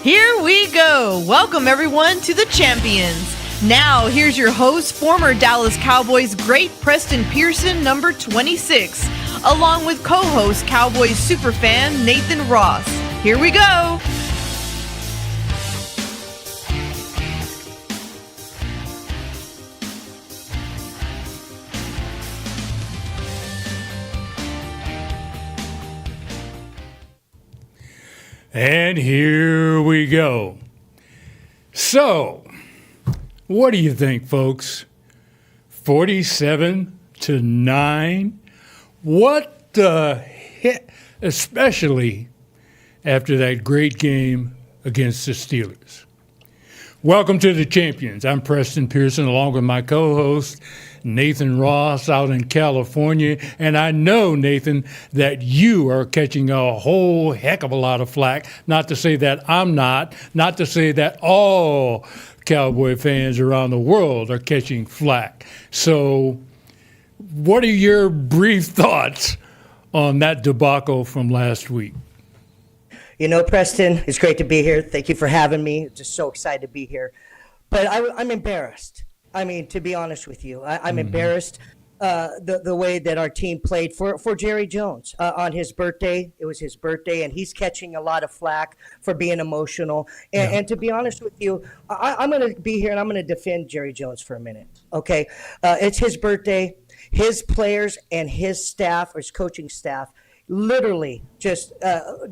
Here we go. Welcome, everyone, to the Champions. Now, here's your host, former Dallas Cowboys great Preston Pearson, number 26, along with co-host Cowboys superfan Nathan Ross. Here we go. And here we go. So, what do you think, folks? 47-9? What the heck? Especially after that great game against the Steelers. Welcome to the Champions. I'm Preston Pearson, along with my co-host, Nathan Ross, out in California. And I know, Nathan, that you are catching a whole heck of a lot of flack. Not to say that I'm not to say that all Cowboy fans around the world are catching flack. So what are your brief thoughts on that debacle from last week? You know, Preston, it's great to be here. Thank you for having me. Just so excited to be here. But I'm embarrassed. I mean, to be honest with you, I'm embarrassed the way that our team played for Jerry Jones on his birthday. It was his birthday, and he's catching a lot of flack for being emotional. And to be honest with you, I'm going to be here, and I'm going to defend Jerry Jones for a minute, okay? It's his birthday. His players and his staff, or his coaching staff, literally just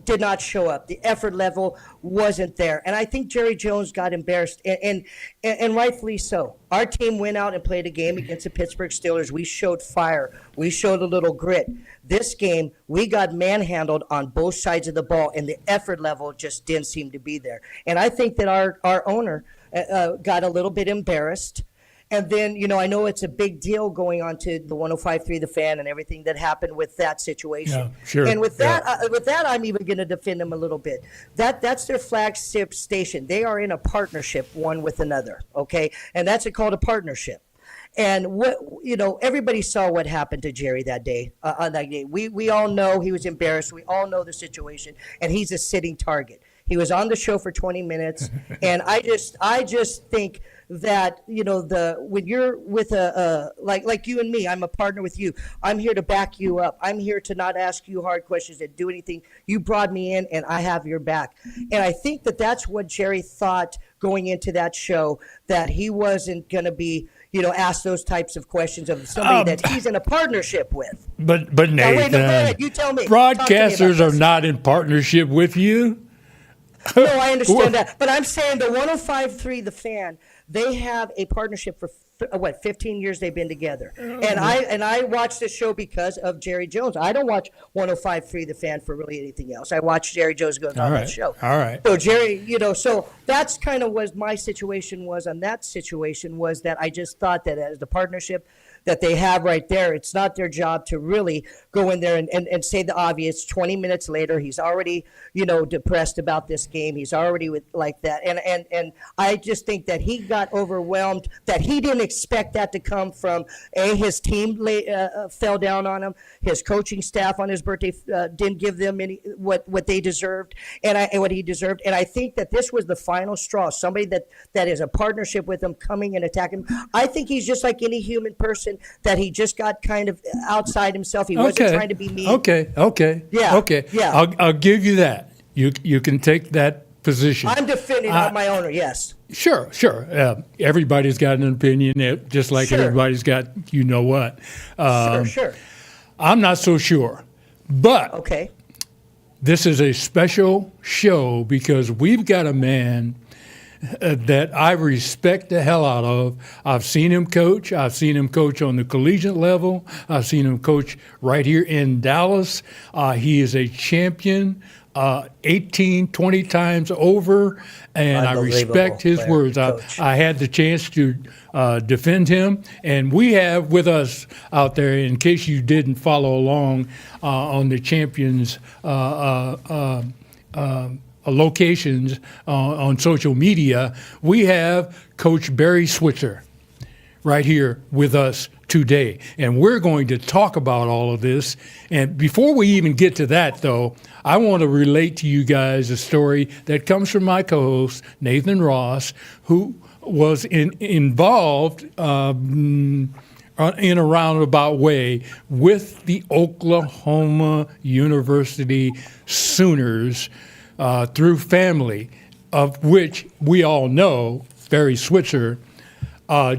did not show up. The effort level wasn't there. And I think Jerry Jones got embarrassed, and rightfully so. Our team went out and played a game against the Pittsburgh Steelers. We showed fire. We showed a little grit. This game, we got manhandled on both sides of the ball, and the effort level just didn't seem to be there. And I think that our owner got a little bit embarrassed. And then, you know, I know it's a big deal going on to the 105.3 The Fan and everything that happened with that situation. Yeah, sure. And with that, I'm even going to defend them a little bit. That's their flagship station. They are in a partnership one with another, okay? And that's called a partnership. And what, you know, everybody saw what happened to Jerry that day. On that day, we all know he was embarrassed. We all know the situation, and he's a sitting target. He was on the show for 20 minutes, and I just think that, you know, when you're with like you and me, I'm a partner with you. I'm here to back you up. I'm here to not ask you hard questions and do anything. You brought me in, and I have your back. And I think that that's what Jerry thought going into that show, that he wasn't going to be, you know, asked those types of questions of somebody that he's in a partnership with. But Nathan, wait, no, go ahead. You tell me. Broadcasters are not in partnership with you. No, I understand that. But I'm saying the 105.3 The Fan, they have a partnership for 15 years they've been together. And I watch this show because of Jerry Jones. I don't watch 105.3 The Fan for really anything else. I watch Jerry Jones go on that show. All right. So Jerry, you know, so that's kind of what my situation was on that situation, was that I just thought that as the partnership that they have right there, it's not their job to really go in there and say the obvious. 20 minutes later, he's already, you know, depressed about this game. He's already with like that. And I just think that he got overwhelmed, that he didn't expect that to come from, his team fell down on him. His coaching staff on his birthday didn't give them what they deserved and what he deserved. And I think that this was the final straw, somebody that is a partnership with him coming and attacking him. I think he's just like any human person, that he just got kind of outside himself. He wasn't trying to be mean. Okay. Yeah. Okay. Yeah. I'll give you that. You can take that position. I'm defending my owner, yes. Sure. Everybody's got an opinion, just like everybody's got you know what. Sure. I'm not so sure. But okay, this is a special show because we've got a man that I respect the hell out of. I've seen him coach. I've seen him coach on the collegiate level. I've seen him coach right here in Dallas. He is a champion 18, 20 times over, and I respect his words. I had the chance to defend him, and we have with us out there, in case you didn't follow along on the Champions locations on social media, we have Coach Barry Switzer right here with us today. And we're going to talk about all of this. And before we even get to that, though, I want to relate to you guys a story that comes from my co-host, Nathan Ross, who was involved in a roundabout way with the Oklahoma University Sooners through family, of which we all know Barry Switzer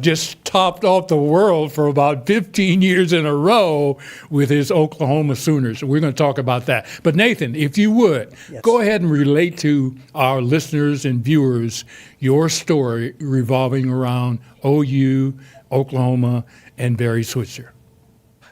just topped off the world for about 15 years in a row with his Oklahoma Sooners. We're going to talk about that. But Nathan, if you would, go ahead and relate to our listeners and viewers your story revolving around OU, Oklahoma, and Barry Switzer.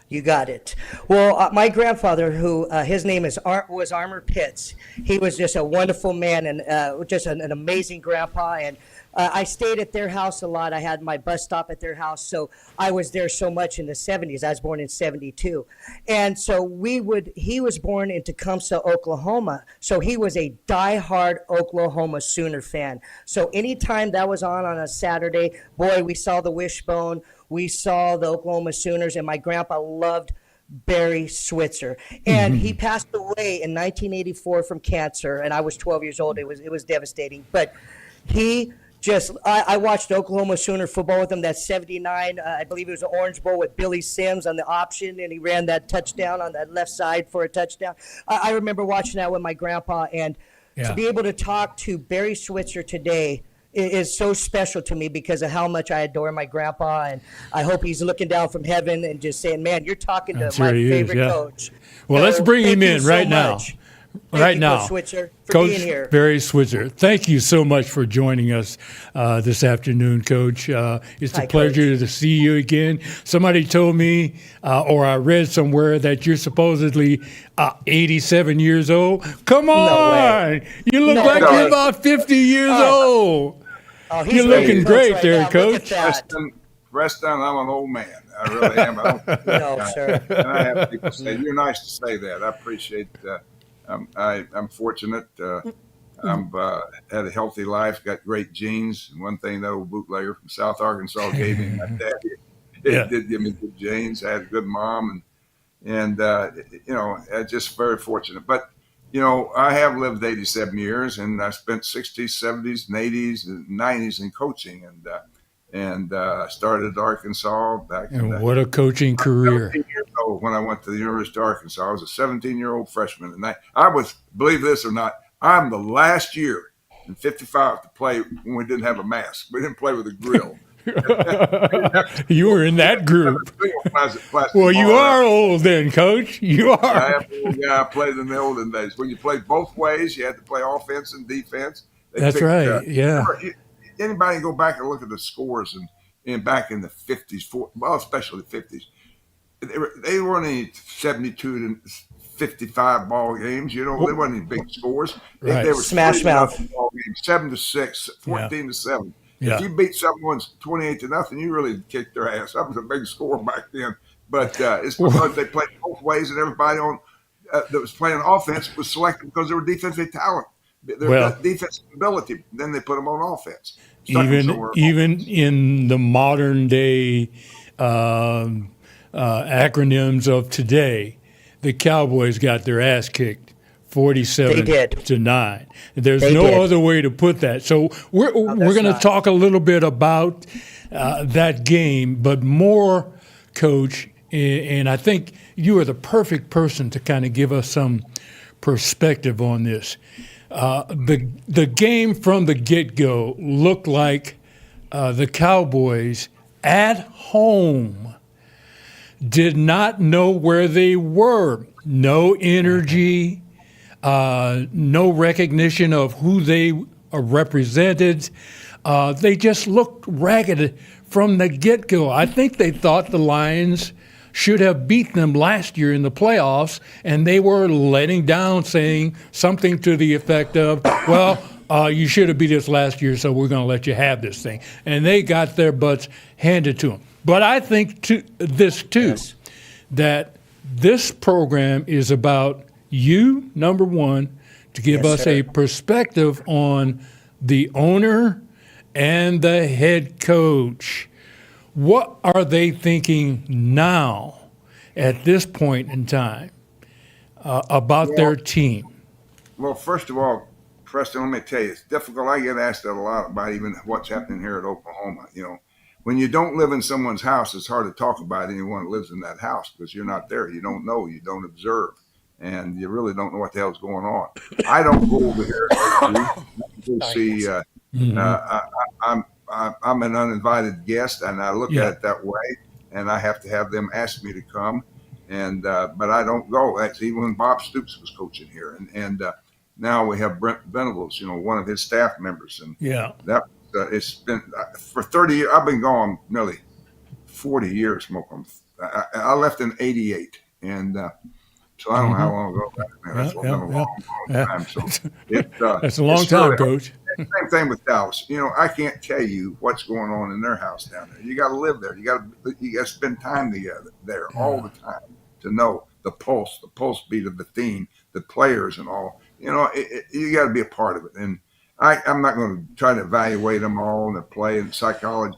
You got it. Well, my grandfather, who his name was Armour Pitts, he was just a wonderful man and just an amazing grandpa. And I stayed at their house a lot. I had my bus stop at their house, so I was there so much in the 70s. I was born in 72. And so he was born in Tecumseh, Oklahoma, so he was a diehard Oklahoma Sooner fan. So anytime that was on a Saturday, boy, we saw the Wishbone, we saw the Oklahoma Sooners, and my grandpa loved Barry Switzer. And he passed away in 1984 from cancer, and I was 12 years old. It was devastating. But I watched Oklahoma Sooner football with him. That 79, I believe it was an Orange Bowl with Billy Sims on the option, and he ran that touchdown on that left side for a touchdown. I remember watching that with my grandpa, and to be able to talk to Barry Switzer today is so special to me because of how much I adore my grandpa, and I hope he's looking down from heaven and just saying, man, you're talking to my favorite coach. Well, let's bring him in right now. Thank you, Coach Switzer, for being here. Barry Switzer, thank you so much for joining us this afternoon, Coach. It's a pleasure to see you again. Somebody told me, or I read somewhere, that you're supposedly 87 years old. Come on! You look like you're about 50 years old. Oh, you're looking great there, Coach. Preston, I'm an old man. I really am. I don't, no, sir. And I have people say, you're nice to say that. I appreciate I'm fortunate. I've had a healthy life, got great genes. And one thing that old bootlegger from South Arkansas gave me, my dad, did give me good genes. I had a good mom, and I'm just very fortunate. But, I have lived 87 years, and I spent 60s, 70s, and 80s, and 90s in coaching, and started at Arkansas back in what a coaching career. 17 years old when I went to the University of Arkansas. I was a 17-year-old freshman, and I was, believe this or not, I'm the last year in 55 to play when we didn't have a mask. We didn't play with a grill. You were in that group. Well, you are old then, Coach. You are. I played in the olden days. When you played both ways, you had to play offense and defense. That's right, yeah. Anybody go back and look at the scores and back in the 50s, especially the 50s, they weren't any 72 to 55 ball games. They weren't any big scores. Right. They were smash mouth ball games, 7-6, 14-7. Yeah. If you beat someone 28-0, you really kicked their ass. That was a big score back then. But it's because they played both ways, and everybody that was playing offense was selected because they were defensive talent. Their defensive ability. Then they put them on offense. Even in the modern day acronyms of today, the Cowboys got their ass kicked 47-9. There's no other way to put that. So we're going to talk a little bit about that game, but more, Coach. And I think you are the perfect person to kind of give us some perspective on this. The game from the get-go looked like the Cowboys at home did not know where they were. No energy, no recognition of who they represented. They just looked ragged from the get-go. I think they thought the Lions should have beat them last year in the playoffs, and they were letting down, saying something to the effect of, well, you should have beat us last year, so we're going to let you have this thing. And they got their butts handed to them. But I think that this program is about you, number one, to give us a perspective on the owner and the head coach. What are they thinking now at this point in time about their team? Well, first of all, Preston, let me tell you, it's difficult. I get asked that a lot about even what's happening here at Oklahoma. When you don't live in someone's house, it's hard to talk about anyone who lives in that house because you're not there. You don't know. You don't observe. And you really don't know what the hell's going on. I don't go over here to see. I'm an uninvited guest, and I look at it that way. And I have to have them ask me to come, but I don't go. That's even when Bob Stoops was coaching here, and now we have Brent Venables, one of his staff members, and that it's been for 30 years. I've been gone nearly 40 years. I left in '88, and so I don't know how long ago that is. That's been a long time. So that's a long time, Coach. Same thing with Dallas. I can't tell you what's going on in their house down there. You got to live there. You got to spend time together there all the time to know the pulse beat of the team, the players, and all. You got to be a part of it. And I'm not going to try to evaluate them all and the play and psychology.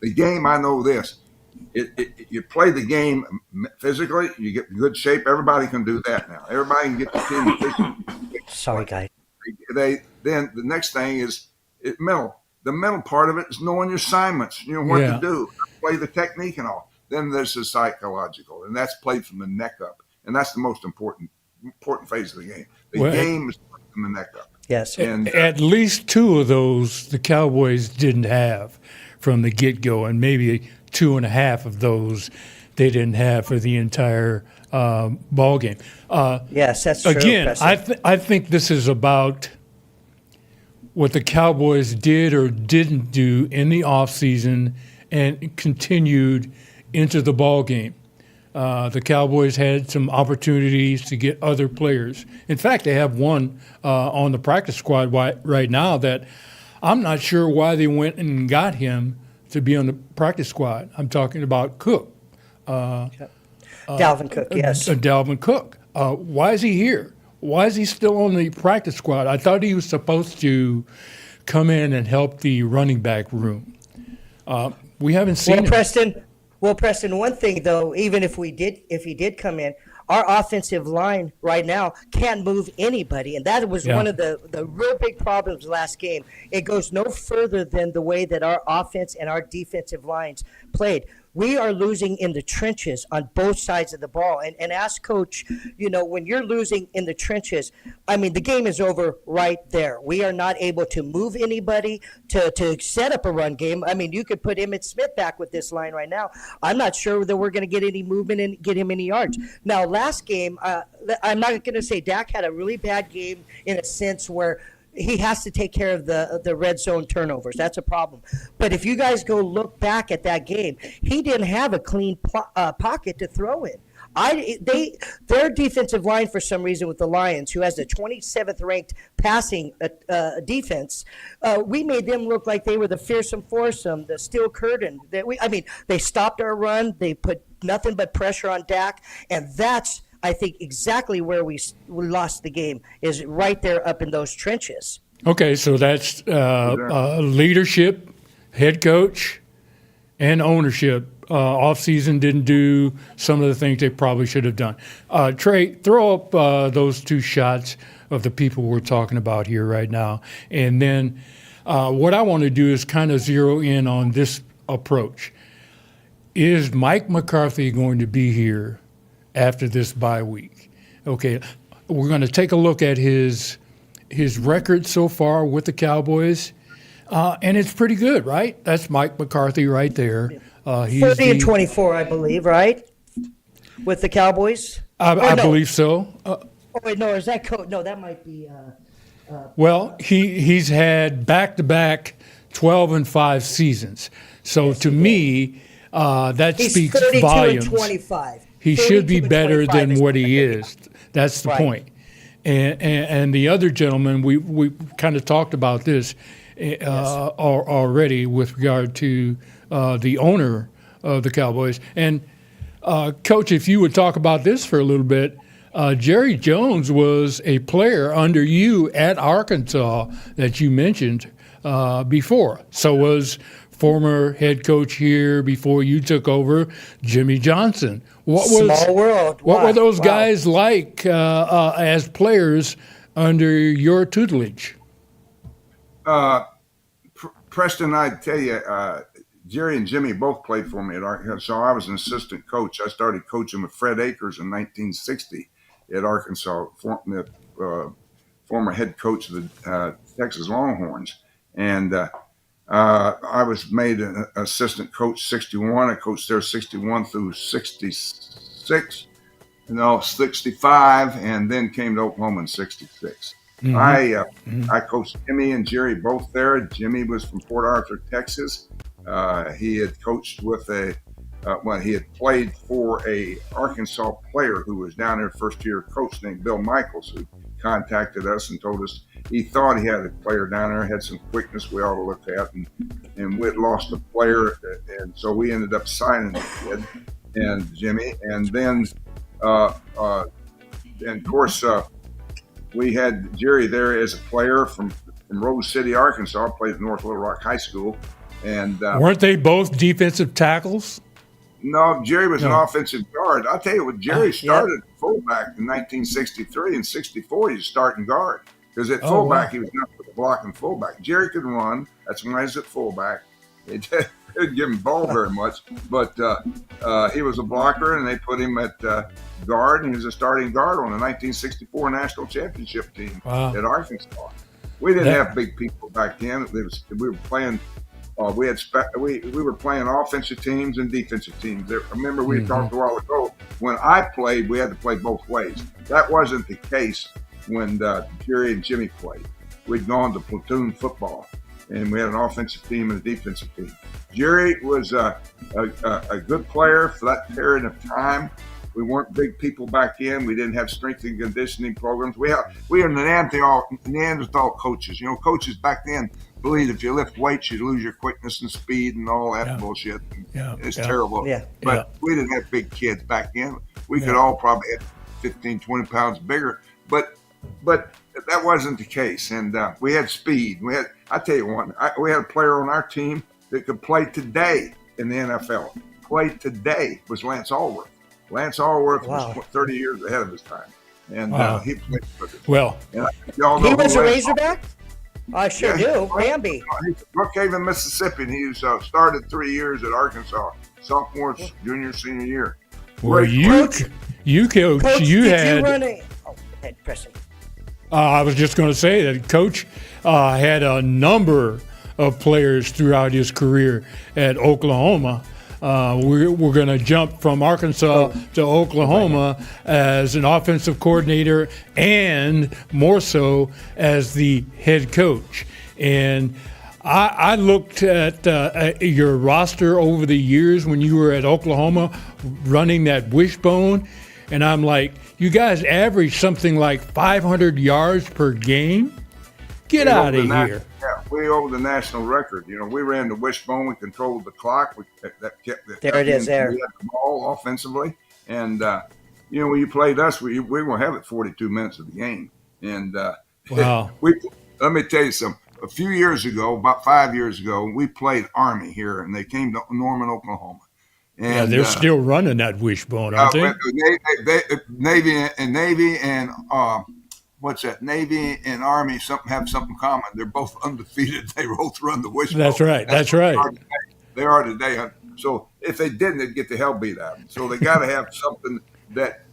The game. I know this. You play the game physically. You get in good shape. Everybody can do that now. Everybody can get the team physically. Sorry, guys. Then the next thing is mental. The mental part of it is knowing your assignments, what to do, play the technique and all. Then there's the psychological, and that's played from the neck up, and that's the most important phase of the game. The game is played from the neck up. Yes, and at least two of those the Cowboys didn't have from the get-go, and maybe 2.5 of those they didn't have for the entire ball game. Yes, that's true. Again, I think this is about what the Cowboys did or didn't do in the offseason and continued into the ball game. The Cowboys had some opportunities to get other players. In fact, they have one on the practice squad right now that I'm not sure why they went and got him to be on the practice squad. I'm talking about Cook. Dalvin Cook, yes. Dalvin Cook. Why is he here? Why is he still on the practice squad? I thought he was supposed to come in and help the running back room. We haven't seen him. Preston, one thing though, even if he did come in, our offensive line right now can't move anybody, and that was one of the real big problems last game. It goes no further than the way that our offense and our defensive lines played. We are losing in the trenches on both sides of the ball. And ask Coach, when you're losing in the trenches, the game is over right there. We are not able to move anybody to set up a run game. You could put Emmitt Smith back with this line right now. I'm not sure that we're going to get any movement and get him any yards. Now, last game, I'm not going to say Dak had a really bad game in a sense where he has to take care of the red zone turnovers. That's a problem. But if you guys go look back at that game, he didn't have a clean pocket to throw in. Their defensive line, for some reason, with the Lions, who has the 27th ranked passing defense, we made them look like they were the fearsome foursome, the steel curtain. They stopped our run. They put nothing but pressure on Dak, and that's, I think, exactly where we lost the game, is right there up in those trenches. Okay, so that's leadership, head coach, and ownership. Offseason didn't do some of the things they probably should have done. Trey, throw up those two shots of the people we're talking about here right now. And then what I want to do is kind of zero in on this approach. Is Mike McCarthy going to be here after this bye week? Okay, we're going to take a look at his record so far with the Cowboys, and it's pretty good, right? That's Mike McCarthy right there. He's 30-24, I believe, right? With the Cowboys? I believe so. No, is that coach? No, that might be. Well, he's had back-to-back 12-5 seasons. So to me, that speaks volumes. 32-25. He should be better than what he is. That's the point. And the other gentleman, we kind of talked about this already with regard to the owner of the Cowboys. And, Coach, if you would talk about this for a little bit, Jerry Jones was a player under you at Arkansas that you mentioned before. So was former head coach here before you took over, Jimmy Johnson. Small world. What were those Wow. guys like as players under your tutelage? Preston, I tell you, Jerry and Jimmy both played for me at Arkansas. So I was an assistant coach. I started coaching with Fred Akers in 1960 at Arkansas, former head coach of the Texas Longhorns. And I was made an assistant coach 61. I coached there 61 through 66, 65, and then came to Oklahoma in 66. I coached Jimmy and Jerry both there. Jimmy was from Port Arthur, Texas. He had coached with he had played for a Arkansas player who was down there first year coach named Bill Michaels, who contacted us and told us he thought he had a player down there, had some quickness we ought to look at, and we'd lost a player, and so we ended up signing the kid and Jimmy, and then and of course we had Jerry there as a player from Rose City, Arkansas, played at North Little Rock High School. And weren't they both defensive tackles? No, Jerry was an offensive guard. I'll tell you what, Jerry started fullback in 1963 and 64. He was starting guard because at fullback he was not blocking fullback. Jerry could run. That's when he was at fullback. They didn't give him the ball very much, but he was a blocker, and they put him at guard, and he was a starting guard on the 1964 national championship team at Arkansas. We didn't have big people back then. We were playing. We were playing offensive teams and defensive teams. Remember, we talked a while ago. When I played, we had to play both ways. That wasn't the case when Jerry and Jimmy played. We'd gone to platoon football, and we had an offensive team and a defensive team. Jerry was a good player for that period of time. We weren't big people back then. We didn't have strength and conditioning programs. We are Neanderthal coaches. Coaches back then believed if you lift weights, you'd lose your quickness and speed and all that bullshit. It's terrible. But we didn't have big kids back then. We could all probably have 15, 20 pounds bigger. But that wasn't the case. And we had speed. I tell you what, we had a player on our team that could play today in the NFL. Play today was Lance Allworth. Lance Allworth was 30 years ahead of his time. And he played with us. Well, he was a Razorback? I sure do. Bambi. He's from Brookhaven, Mississippi, and he started 3 years at Arkansas, sophomore, junior, senior year. Well, you coach, you had. You run Preston. I was just going to say that Coach had a number of players throughout his career at Oklahoma. We're going to jump from Arkansas to Oklahoma as an offensive coordinator and more so as the head coach. And I looked at your roster over the years when you were at Oklahoma running that wishbone, and I'm like, you guys average something like 500 yards per game? Get out of here. We over the national record. We ran the wishbone. We controlled the clock. That kept it. There it is. There. We had the ball offensively, and when you played us, we were gonna have it 42 minutes of the game. And wow. Let me tell you something. A few years ago, about 5 years ago, we played Army here, and they came to Norman, Oklahoma. And they're still running that wishbone, aren't they? Navy and what's that? Navy and Army have something common. They're both undefeated. They both run the wishbone. That's right. That's right. They are today. So if they didn't, they'd get the hell beat out of them. So they got to have something that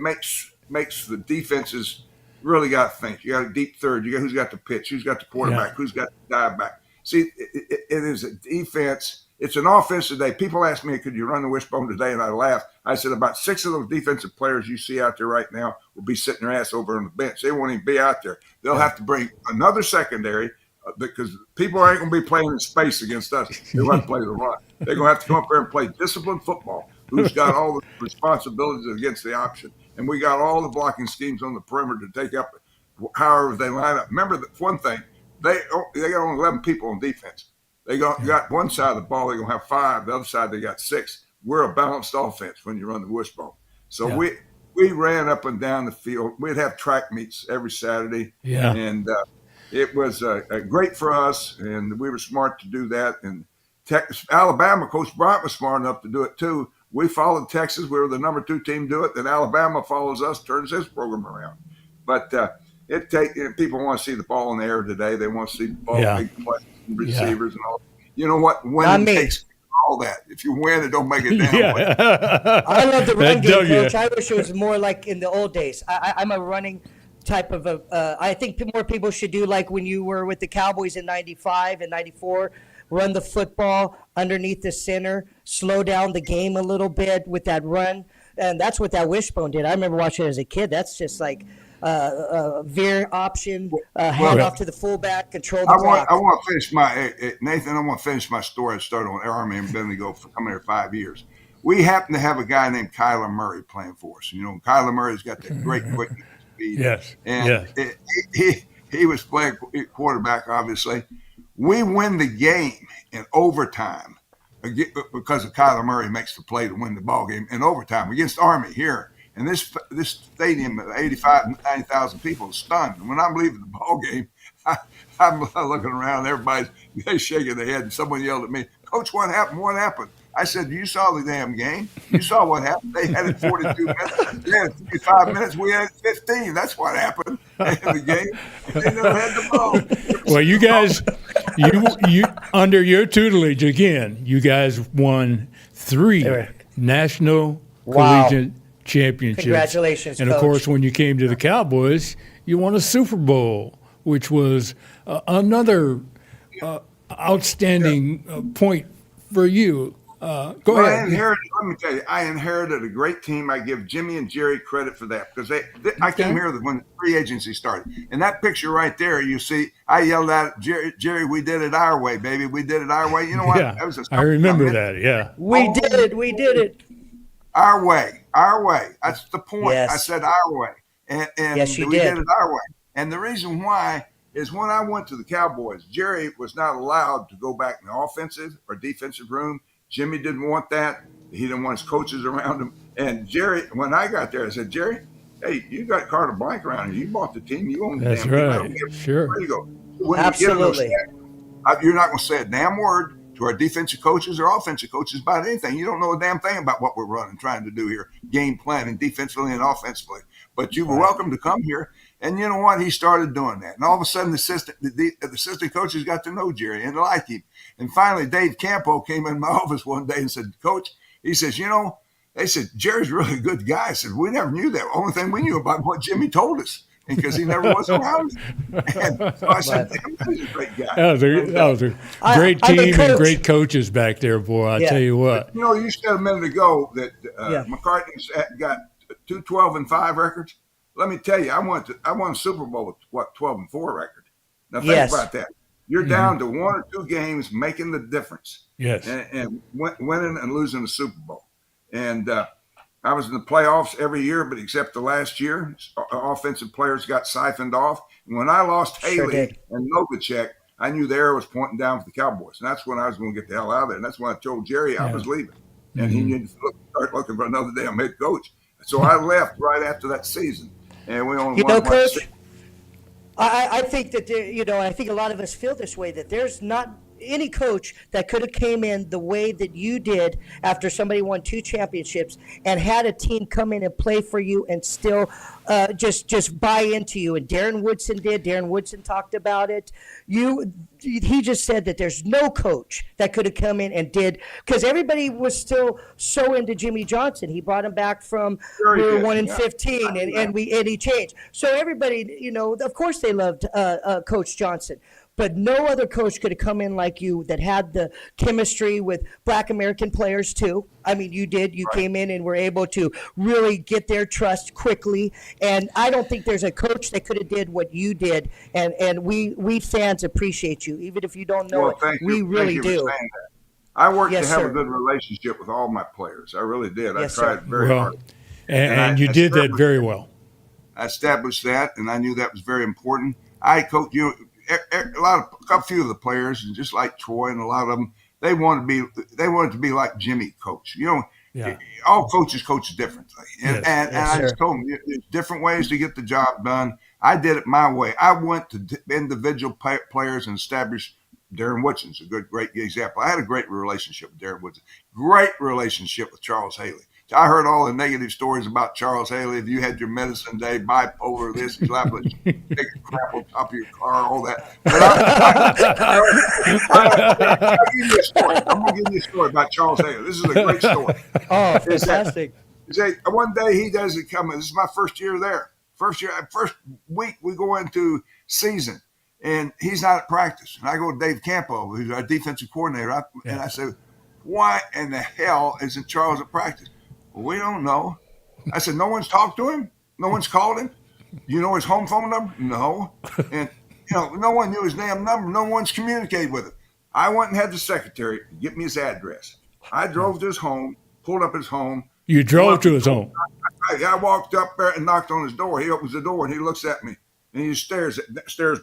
makes the defenses really got to think. You got a deep third. You got who's got the pitch, who's got the quarterback, who's got the dive back. See, it is a defense. It's an offense today. People ask me, could you run the wishbone today? And I laugh. I said, about 6 of those defensive players you see out there right now will be sitting their ass over on the bench. They won't even be out there. They'll have to bring another secondary because people aren't going to be playing in space against us. They'll have to play the run. They're going to have to come up there and play disciplined football. Who's got all the responsibilities against the option? And we got all the blocking schemes on the perimeter to take up however they line up. Remember that one thing, they got only 11 people on defense. They got one side of the ball, they're going to have 5. The other side, they got 6. We're a balanced offense when you run the wishbone. So we ran up and down the field. We'd have track meets every Saturday. Yeah. And it was great for us, and we were smart to do that. And Alabama, Coach Bryant was smart enough to do it too. We followed Texas. We were the number 2 team to do it. Then Alabama follows us, turns his program around. But people want to see the ball in the air today. They want to see the ball make plays and receivers and all. You know what? Winning takes all that. If you win, it don't make it down. I love the run game, Coach. I wish it was more like in the old days. I'm a running type of I think more people should do like when you were with the Cowboys in 95 and 94, run the football underneath the center, slow down the game a little bit with that run. And that's what that wishbone did. I remember watching it as a kid. That's just like veer option, hand off to the fullback, control the clock. I want to finish Nathan, I want to finish my story. I started on Army and been to go for coming here 5 years. We happen to have a guy named Kyler Murray playing for us. You know, Kyler Murray's got that great quickness. Yes. And he was playing quarterback, obviously. We win the game in overtime because of Kyler Murray makes the play to win the ball game in overtime against Army here. And this stadium of 85, 90,000 people is stunned. And when I'm leaving the ball game, I'm looking around, everybody's shaking their head, and someone yelled at me, "Coach, what happened? What happened?" I said, "You saw the damn game. You saw what happened. They had it 42 minutes. They had 55 minutes. We had 15. That's what happened in the game. They never had the ball." Well, you guys, you under your tutelage again, you guys won 3 national collegiate championships. Congratulations, and of Coach. course, when you came to the Cowboys, you won a Super Bowl, which was another outstanding point for you. Go ahead. Let me tell you, I inherited a great team. I give Jimmy and Jerry credit for that because I came here when the free agency started. And that picture right there, you see, I yelled out, Jerry, we did it our way, baby. We did it our way. You know what? Yeah, I remember that. Yeah. We did it. Our way. That's the point. Yes. I said our way. And yes, you we did it our way. And the reason why is when I went to the Cowboys, Jerry was not allowed to go back in the offensive or defensive room. Jimmy didn't want that. He didn't want his coaches around him. And Jerry, when I got there, I said, "Jerry, hey, you got Carter Blank around here. You bought the team. You own the That's damn right. team. Sure. Where you go? When Absolutely. you're not going to say a damn word to our defensive coaches or offensive coaches about anything. You don't know a damn thing about what we're running, trying to do here, game planning, defensively and offensively. But you were welcome to come here." And you know what? He started doing that. And all of a sudden, the assistant coaches got to know Jerry and like him. And finally, Dave Campo came in my office one day and said, "Coach," he says, they said, "Jerry's a really good guy." I said, "We never knew that. The only thing we knew about what Jimmy told us." Because he never was around. And so I said, "He's a great guy." That was a great team and great coaches back there, boy. I tell you what. You said a minute ago that McCartney's got 2 12-5 records. Let me tell you, I won a Super Bowl with 12-4 record. Now think about that. You're down to 1 or 2 games making the difference. Yes. And winning and losing the Super Bowl. And I was in the playoffs every year, but except the last year, offensive players got siphoned off. And when I lost Haley and Novacek, I knew the arrow was pointing down for the Cowboys. And that's when I was going to get the hell out of there. And that's when I told Jerry I was leaving. And he needed to start looking for another damn head coach. So I left right after that season. And we only won Coach, I think that, I think a lot of us feel this way, that there's not any coach that could have came in the way that you did after somebody won 2 championships and had a team come in and play for you and still just buy into you. And Darren Woodson did. Darren Woodson talked about it. He just said that there's no coach that could have come in and did, because everybody was still so into Jimmy Johnson. He brought him back from 1-15 and he changed. So everybody, of course they loved Coach Johnson. But no other coach could have come in like you that had the chemistry with Black American players too. I mean, you did. You came in and were able to really get their trust quickly. And I don't think there's a coach that could have did what you did. And we fans appreciate you, even if you don't know it. We really do. I worked to have a good relationship with all my players. I really did. I tried very hard. And you did that very well. I established that, and I knew that was very important. I coached a few of the players, and just like Troy and a lot of them, they wanted to be like Jimmy coach. All coaches coach differently, and I just told them there's different ways to get the job done. I did it my way. I went to individual players and established. Darren Woodson's a great example. I had a great relationship with Darren Woodson. Great relationship with Charles Haley. I heard all the negative stories about Charles Haley. If you had your medicine day, bipolar, this, he's liable to take a crap on top of your car, all that. But I'll give you a story. I'm going to give you a story about Charles Haley. This is a great story. Oh, fantastic. One day he doesn't come in. This is my first year there. First week we go into season, and he's not at practice. And I go to Dave Campo, who's our defensive coordinator, and I said, why in the hell isn't Charles at practice? Well, we don't know. I said, no one's talked to him? No one's called him? You know his home phone number? No. And, no one knew his damn number. No one's communicated with him. I went and had the secretary get me his address. I drove to his home, pulled up his home. You drove to his home? I walked up there and knocked on his door. He opens the door, and he looks at me, and he stares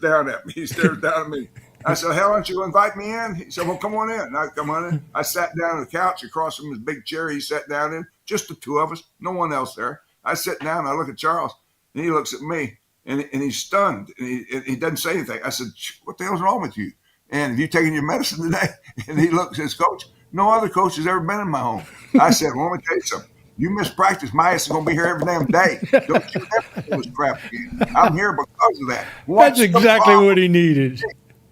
down at me. He stares down at me. I said, hell, aren't you going to invite me in? He said, well, come on in. And I come on in. I sat down on the couch across from his big chair he sat down in, just the two of us, no one else there. I sit down, and I look at Charles, and he looks at me, and he's stunned, and he doesn't say anything. I said, what the hell's wrong with you? And have you taken your medicine today? And he looks at his coach. No other coach has ever been in my home. I said, well, let me tell you something. You miss practice, my ass is going to be here every damn day. Don't you ever do this crap again. I'm here because of that. That's exactly what he needed.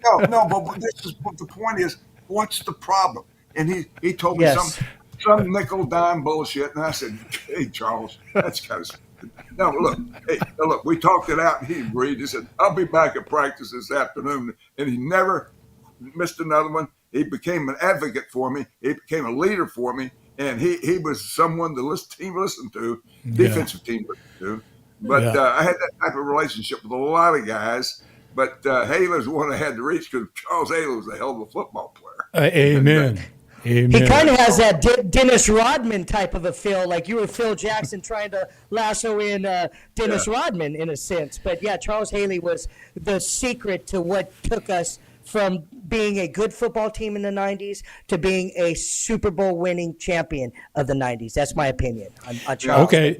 No, but the point is, what's the problem? And he told me some nickel dime bullshit, and I said, hey, Charles, that's kind of no, look, we talked it out, and he agreed. He said, I'll be back at practice this afternoon, and he never missed another one. He became an advocate for me. He became a leader for me. And he was someone the team listened to, defensive team listened to. But I had that type of relationship with a lot of guys. But Haley's the one I had to reach because Charles Haley was a hell of a football player. Amen. Amen. He kind of has that Dennis Rodman type of a feel, like you were Phil Jackson trying to lasso in Dennis Rodman in a sense. But, Charles Haley was the secret to what took us from being a good football team in the 90s to being a Super Bowl winning champion of the 90s. That's my opinion on Charles. Okay,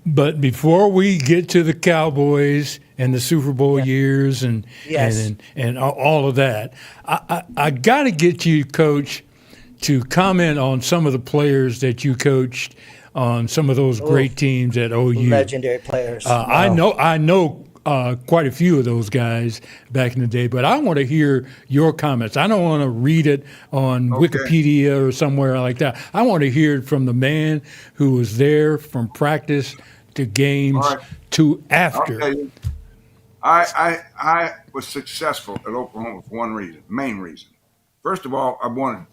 but before we get to the Cowboys and the Super Bowl years and all of that, I got to get you, Coach, to comment on some of the players that you coached on some of those great teams at OU. Legendary players. I know quite a few of those guys back in the day, but I want to hear your comments. I don't want to read it on Wikipedia or somewhere like that. I want to hear it from the man who was there from practice to games to after. Okay. I was successful at Oklahoma for one reason, main reason. First of all, I wanted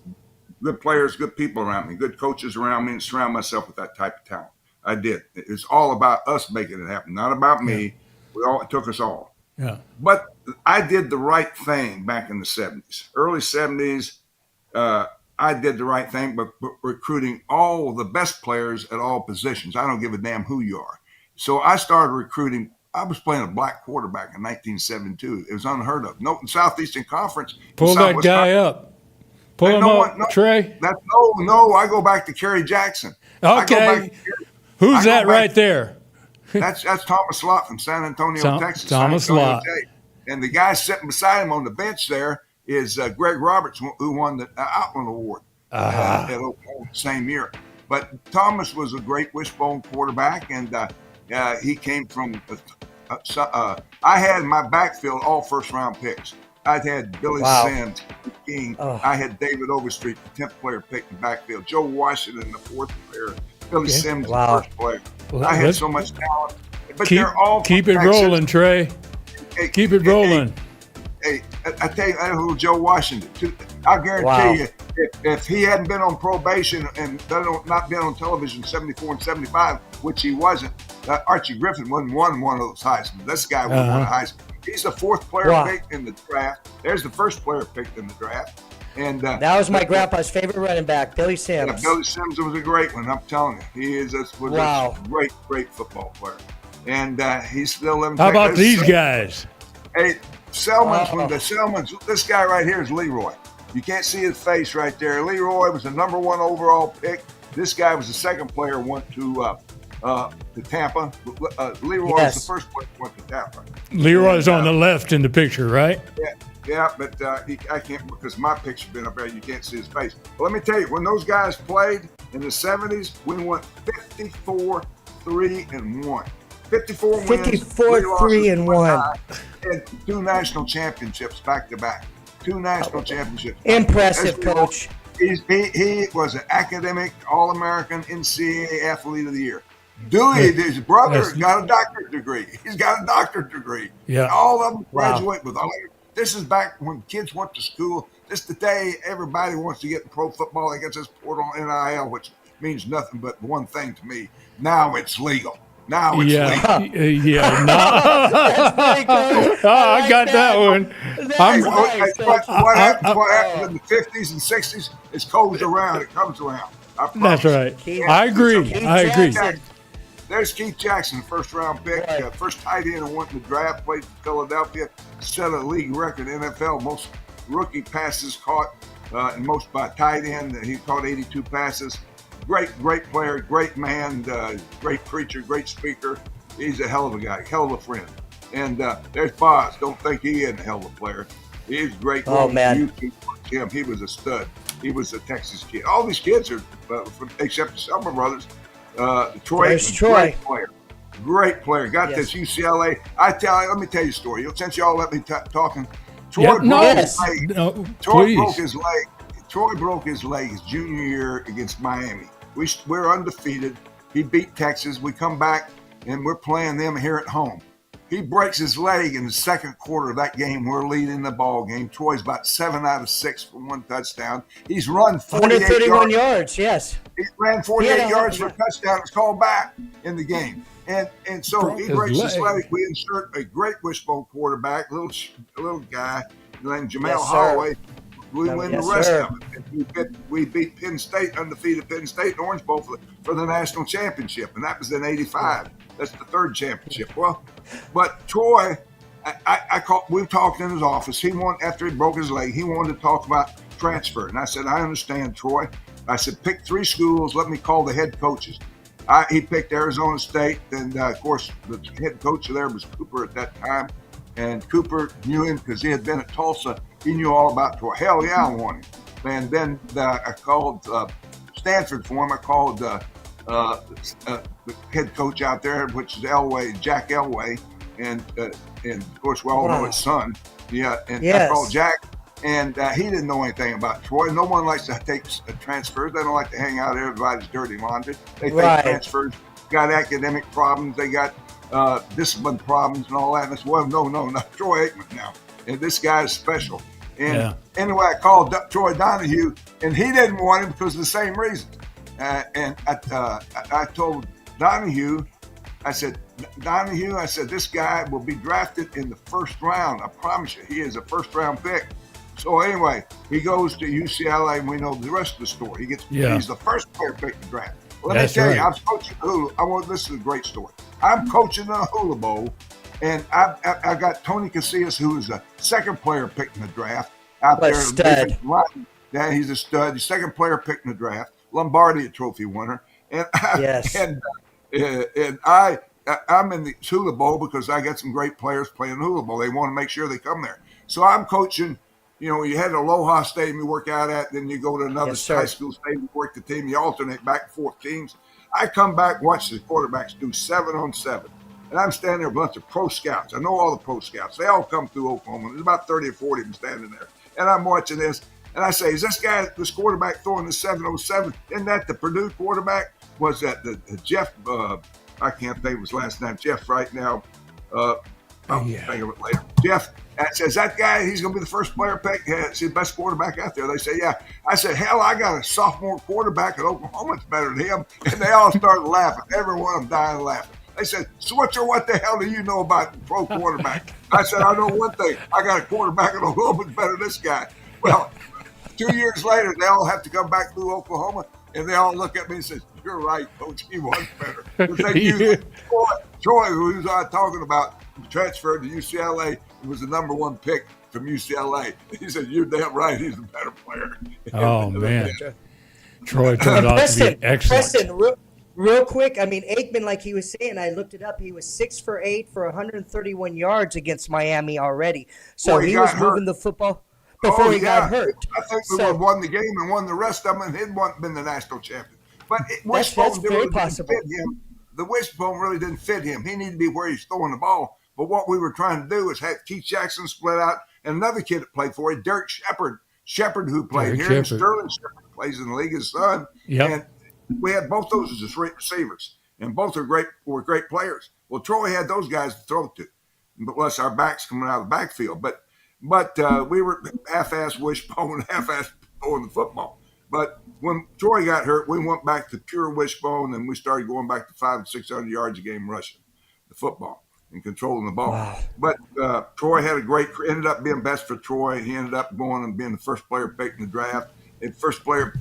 good players, good people around me, good coaches around me, and surround myself with that type of talent. I did. It's all about us making it happen, not about me. It took us all. Yeah. But I did the right thing back in the 70s. Early 70s, I did the right thing, but recruiting all the best players at all positions. I don't give a damn who you are. So I started recruiting. I was playing a black quarterback in 1972. It was unheard of. No, in Southeastern Conference. Pull that guy up. Pull him up, Trey. No, I go back to Kerry Jackson. Okay. Who's that right there? That's Thomas Lott from San Antonio, Texas. Thomas Lott. And the guy sitting beside him on the bench there is Greg Roberts, who won the Outland Award at Oklahoma the same year. But Thomas was a great wishbone quarterback, and he came from I had in my backfield all first-round picks. I had Billy Sims, King. I had David Overstreet, the 10th player picked in the backfield. Joe Washington, the 4th player. Billy Sims, the first player. I had so much talent. But they're all keep it rolling, Trey. Keep it rolling. Hey, I tell you, that little Joe Washington. I guarantee you, if he hadn't been on probation and not been on television 74 and 75, which he wasn't, Archie Griffin wouldn't won one of those Heisman. This guy would won a Heisman. He's the 4th player picked in the draft. There's the first player picked in the draft. And that was my grandpa's favorite running back, Billy Sims. Yeah, Billy Sims was a great one. I'm telling you, he was a great football player, and he's still living. How about these guys? Hey, Selman's. This guy right here is Leroy. You can't see his face right there. Leroy was the #1 overall pick. This guy was the 2nd player went to to Tampa. Leroy was the first player who went to Tampa. Leroy's on the left in the picture, right? Yeah, but I can't, because my picture's been up there. You can't see his face. But let me tell you, when those guys played in the 70s, we went 54-3-1. 54 wins, 54-3-1, and 2 national championships back to back. 2 national championships. Impressive, Coach. He was an academic All-American NCAA Athlete of the Year. Dewey, his brother, got a doctorate degree. He's got a doctorate degree. Yeah. All of them graduate with all. This is back when kids went to school. This today, everybody wants to get in pro football. They get this portal NIL, which means nothing but one thing to me. Now it's legal. Now it's legal. I got that one. What happened in the 50s and 60s is goes around. It comes around. That's right. I agree. There's Keith Jackson, first round pick, first tight end who went in the draft, played for Philadelphia, set a league record NFL, most rookie passes caught, and most by tight end. He caught 82 passes. Great player, great man, great preacher, great speaker. He's a hell of a guy, hell of a friend. And there's Boz. Don't think he isn't a hell of a player. He's great. Oh, man. He was a stud. He was a Texas kid. All these kids are, except the Summer Brothers. Troy, great player. Got this UCLA. Let me tell you a story. Since y'all let me talking, Troy broke his leg. Troy broke his leg his junior year against Miami. We're undefeated. He beat Texas. We come back and we're playing them here at home. He breaks his leg in the second quarter of that game. We're leading the ball game. Troy's about 7 out of 6 for 1 touchdown. He's run 131 yards. Yes. He ran 48 yards for a touchdown. It's called back in the game. And so he breaks his leg. We insert a great wishbone quarterback, little guy named Jamel Holloway. We win the rest of it. We beat Penn State, undefeated Penn State in Orange Bowl for the national championship, and that was in '85. That's the 3rd championship. Well, but Troy, we talked in his office. After he broke his leg, he wanted to talk about transfer, and I said, I understand, Troy. I said, pick 3 schools. Let me call the head coaches. He picked Arizona State, and of course, the head coach there was Cooper at that time. And Cooper knew him because he had been at Tulsa. He knew all about Troy. Hell yeah, I want him. And then I called Stanford for him. I called the head coach out there, which is Jack Elway. And of course, we all know his son. Yeah, and I called Jack. And he didn't know anything about Troy. No one likes to take transfers. They don't like to hang out everybody's dirty laundry. They think transfers got academic problems. They got discipline problems and all that. And I said, well, no, not Troy Aikman now. And this guy is special. And anyway, I called Troy Donahue, and he didn't want him because of the same reason. And I told Donahue, I said, this guy will be drafted in the 1st round. I promise you, he is a 1st-round pick. So anyway, he goes to UCLA, and we know the rest of the story. He's the first player picked in the draft. Well, let me tell you, I'm coaching the Hula. This is a great story. I'm coaching the Hula Bowl, and I got Tony Casillas, who is a 2nd player picked in the draft out there. Stud. Yeah, he's a stud. He's 2nd player picked in the draft. Lombardi Trophy winner. And I'm in the Hula Bowl because I got some great players playing the Hula Bowl. They want to make sure they come there. So I'm coaching. You had Aloha Stadium you work out at, then you go to another high school stadium, you work the team, you alternate back and forth teams. I come back, watch the quarterbacks do 7-on-7. And I'm standing there with a bunch of pro scouts. I know all the pro scouts. They all come through Oklahoma. There's about 30 or 40 of them standing there. And I'm watching this, and I say, is this quarterback throwing the 7-on-7? Isn't that the Purdue quarterback? Was that the Jeff, I can't think of his last name, Jeff right now. I'll think of it later. Jeff. I says, that guy, he's going to be the first player pick. He's the best quarterback out there. They say, yeah. I said, hell, I got a sophomore quarterback at Oklahoma that's better than him. And they all started laughing. Every one of them dying laughing. They said, Switzer, what the hell do you know about pro quarterback? I said, I know one thing. I got a quarterback at Oklahoma that's better than this guy. Well, 2 years later, they all have to come back through Oklahoma, and they all look at me and say, you're right, Coach. He was better. Because they used Troy, who was I talking about, transferred to UCLA. He was the number 1 pick from UCLA. He said, you're damn right. He's a better player. Oh, man. Troy turned out to be excellent. Real quick, I mean, Aikman, like he was saying, I looked it up. He was 6 for 8 for 131 yards against Miami already. So Before he he got was hurt. moving the football Oh before he got yeah, hurt. I think we would So have won the game and won the rest of them, and he'd been the national champion. But that's Wishbone very really didn't possible. fit him. The Wishbone really didn't fit him. He needed to be where he's throwing the ball. But what we were trying to do is have Keith Jackson split out, and another kid that played for it, Derek Shepard, who played Derek here, and Shepherd. Sterling Shepard plays in the league, his son. Yep. And we had both those as receivers, and both were great players. Well, Troy had those guys to throw to, plus our backs coming out of the backfield. But we were half-ass Wishbone, half-ass throwing the football. But when Troy got hurt, we went back to pure Wishbone, and we started going back to 500 and 600 yards a game rushing the football and controlling the ball. Wow. But Troy ended up being best for Troy. He ended up going and being the first player picked in the draft. And first player,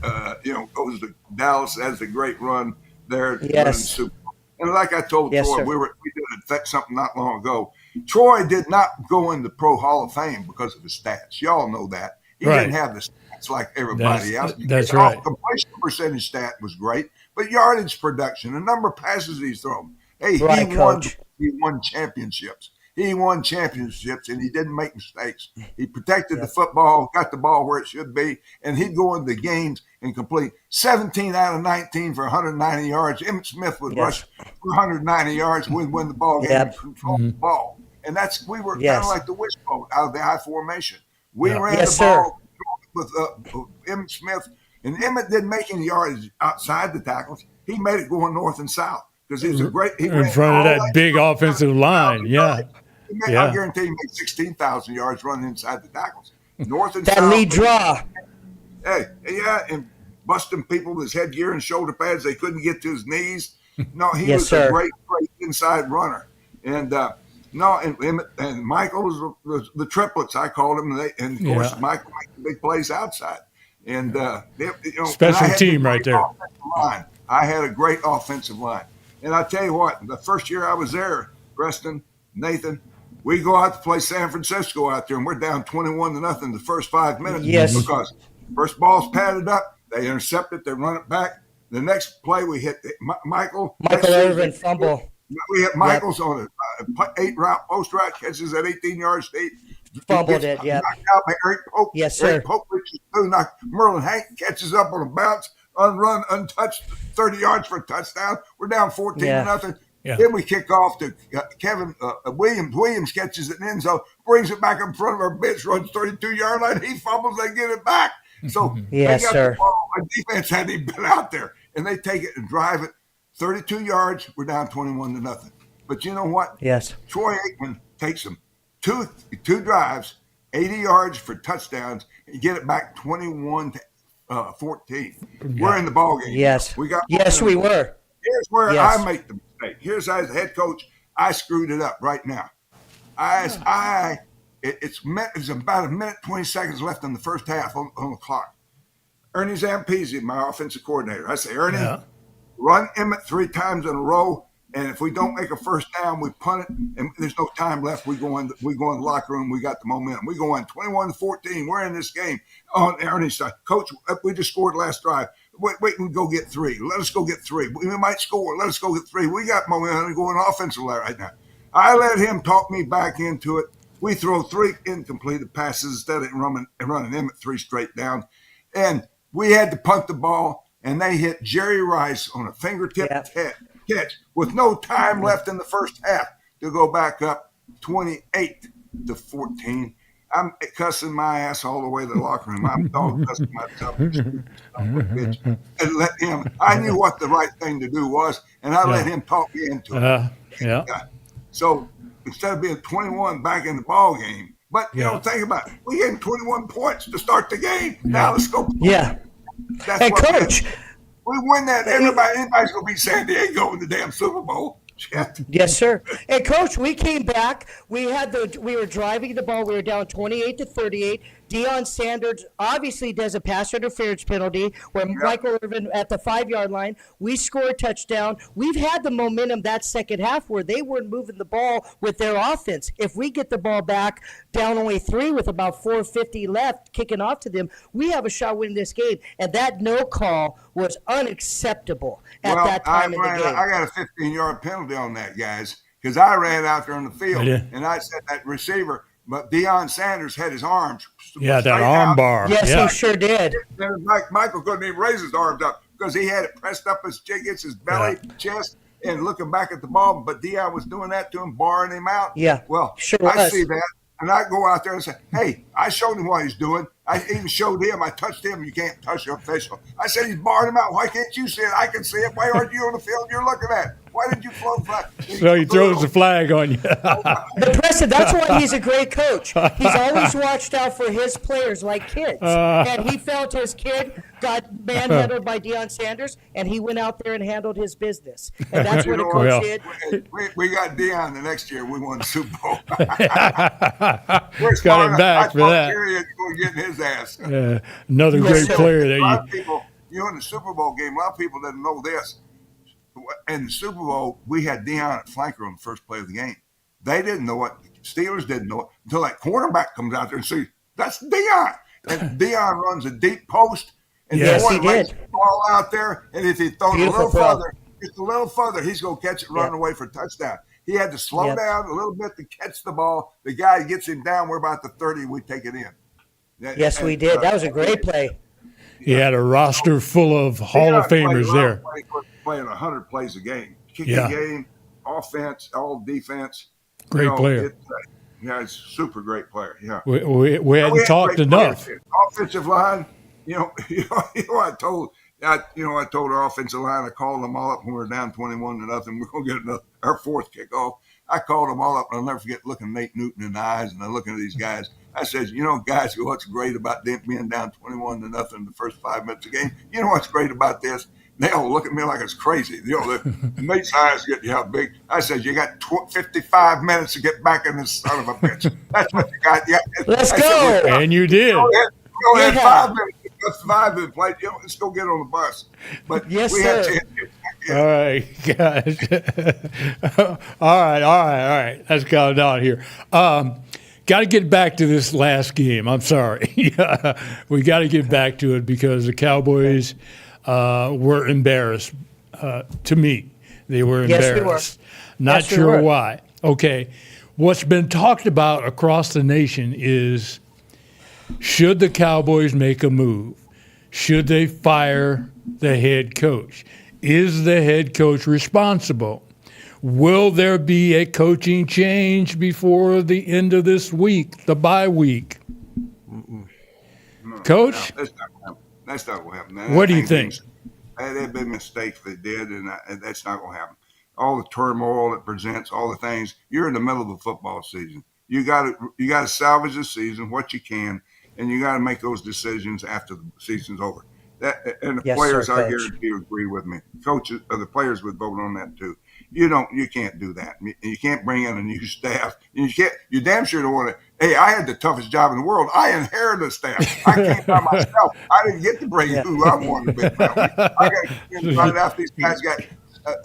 goes to Dallas, has a great run there. Yes. Super Bowl. And like I told Yes, Troy, sir. we did something not long ago. Troy did not go in the Pro Hall of Fame because of his stats. Y'all know that. He Right. didn't have the stats like everybody else. That's His right. completion percentage stat was great, but yardage production, the number of passes he's thrown. Hey, Right, Coach. He won championships. He won championships, and he didn't make mistakes. He protected the football, got the ball where it should be, and he'd go into the games and complete 17 out of 19 for 190 yards. Emmitt Smith would rush for 190 yards, we'd win the ball game, and control the ball. And we were kind of like the Wishbone out of the I formation. We ran Yes, the sir. ball with Emmitt Smith, and Emmitt didn't make any yards outside the tackles. He made it going north and south because he was a great. He In ran front of all that big offensive line. Yeah. I guarantee he made 16,000 yards running inside the tackles, north and That south. lead draw. Hey, yeah, and busting people with his headgear and shoulder pads. They couldn't get to his knees. No, he Yes, was sir. a great inside runner. And and Michael was the triplets, I called him. And of course, Michael made the big plays outside. And Special and I had team a right great there. offensive line. I had a great offensive line. And I tell you what, the first year I was there, Preston, Nathan, we go out to play San Francisco out there, and we're down 21-0 the first 5 minutes. Yes. Because first ball's padded up, they intercept it, they run it back. The next play we hit Michael Irvin fumble. We hit Michael's on a 8-route post route, catches at 18 yards state. Fumbled it, yeah. Knocked out by Eric Pope. Yes, sir. Eric Pope reaches through, Merlin Hank catches up on a bounce, unrun, untouched, 30 yards for a touchdown. We're down 14-0. Yeah. Then we kick off to Kevin Williams. Williams catches it in end zone, brings it back in front of our bench, runs 32-yard line. He fumbles, they get it back. So Yes, they got sir. the ball. Our defense hadn't even been out there, and they take it and drive it 32 yards. We're down 21-0. But you know what? Yes. Troy Aikman takes them two drives, 80 yards for touchdowns, and get it back 21-14. We're in the ball game. Yes. We got. Yes, we were. Here's where Yes. I make the mistake. Here's as a head coach, I screwed it up right now. It's about a minute 20 seconds left in the first half on the clock. Ernie Zampese, my offensive coordinator. I say, Ernie, run Emmett 3 times in a row, and if we don't make a first down, we punt it, and there's no time left. We go in the locker room. We got the momentum. We go in 21-14. We're in this game. On Ernie's side, Coach, we just scored last drive. Wait, we can go get 3. Let us go get 3. We might score. Let us go get 3. We got momentum going offensive right now. I let him talk me back into it. We throw 3 incompleted passes instead of running Emmett 3 straight down. And we had to punt the ball, and they hit Jerry Rice on a fingertip catch with no time left in the first half to go back up 28-14. I'm cussing my ass all the way to the locker room. I'm dog cussing myself. And let him. I knew what the right thing to do was, and I let him talk me into it. So instead of being 21 back in the ball game, but think about it. We had 21 points to start the game. Now let's go. Yeah. That's Hey, what Coach. we win that. Anybody's gonna beat San Diego in the damn Super Bowl. Yes, sir. And Coach, we came back. We were driving the ball. We were down 28-38. Deion Sanders obviously does a pass interference penalty where Michael Irvin at the 5-yard line, we score a touchdown. We've had the momentum that second half where they weren't moving the ball with their offense. If we get the ball back down only 3 with about 4:50 left, kicking off to them, we have a shot winning this game. And that no call was unacceptable at that time in the game. I got a 15-yard penalty on that, guys, because I ran out there on the field and I said that receiver, but Deion Sanders had his arms. Yeah, that arm bar. Yes, he sure did. And Michael couldn't even raise his arms up because he had it pressed up against his belly, chest, and looking back at the ball. But Deion was doing that to him, barring him out. Yeah, well, sure I see that. And I go out there and say, hey, I showed him what he's doing. I even showed him. I touched him. You can't touch your official. I said he's barring him out. Why can't you see it? I can see it. Why aren't you on the field you're looking at? Why did you float flag? So he throws the flag on you. But Preston, that's why he's a great coach. He's always watched out for his players like kids. And he felt his kid got manhandled by Deion Sanders, and he went out there and handled his business. And that's what a coach did. We got Deion the next year. We won the Super Bowl. Got him back for that. Going to get his ass. Another great player that a lot of people, in the Super Bowl game, a lot of people didn't know this. In the Super Bowl, we had Deion at flanker on the first play of the game. They didn't know it. Steelers didn't know it until that cornerback comes out there and sees, that's Deion. And Deion runs a deep post. And yes, he lays did. the ball out there. And if he throws just a little further, he's going to catch it running away for a touchdown. He had to slow down a little bit to catch the ball. The guy gets him down. We're about the 30. We take it in. Yes, we did. That was a great play. He had a roster full of Hall of Famers there. Playing 100 plays a game. Kicking game, offense, all defense. Great player. He's a super great player. Yeah. We hadn't talked enough. Offensive line, I told our offensive line, I called them all up when we were down 21-0. We're going to get our fourth kickoff. I called them all up, and I'll never forget looking Nate Newton in the eyes, and I'm looking at these guys. I said, guys, what's great about them being down 21-0 in the first 5 minutes of the game? You know what's great about this? They all look at me like it's crazy. The mate's eyes get how big. I said, you got 55 minutes to get back in this son of a bitch. That's what you got. Yeah. Let's go. And you did. We had 5 minutes. That's 5 minutes. Let's go get on the bus. But yes, we sir. had to. All right, guys. All right. Let's calm down here. Got to get back to this last game. I'm sorry. We got to get back to it because the Cowboys were embarrassed. To me, they were embarrassed. Not sure why. Okay. What's been talked about across the nation is, should the Cowboys make a move? Should they fire the head coach? Is the head coach responsible? Will there be a coaching change before the end of this week, the bye week? No, Coach? That's not going to happen. What do you think? There have been mistakes they did, and that's not going to happen. All the turmoil it presents, all the things. You're in the middle of the football season. You got to salvage the season what you can, and you got to make those decisions after the season's over. And the players, I guarantee you, agree with me. Coaches, the players would vote on that too. You can't do that. You can't bring in a new staff. You damn sure don't want to. Hey, I had the toughest job in the world. I inherited a staff. I came by myself. I didn't get to bring who I wanted to be. I got to find out these guys got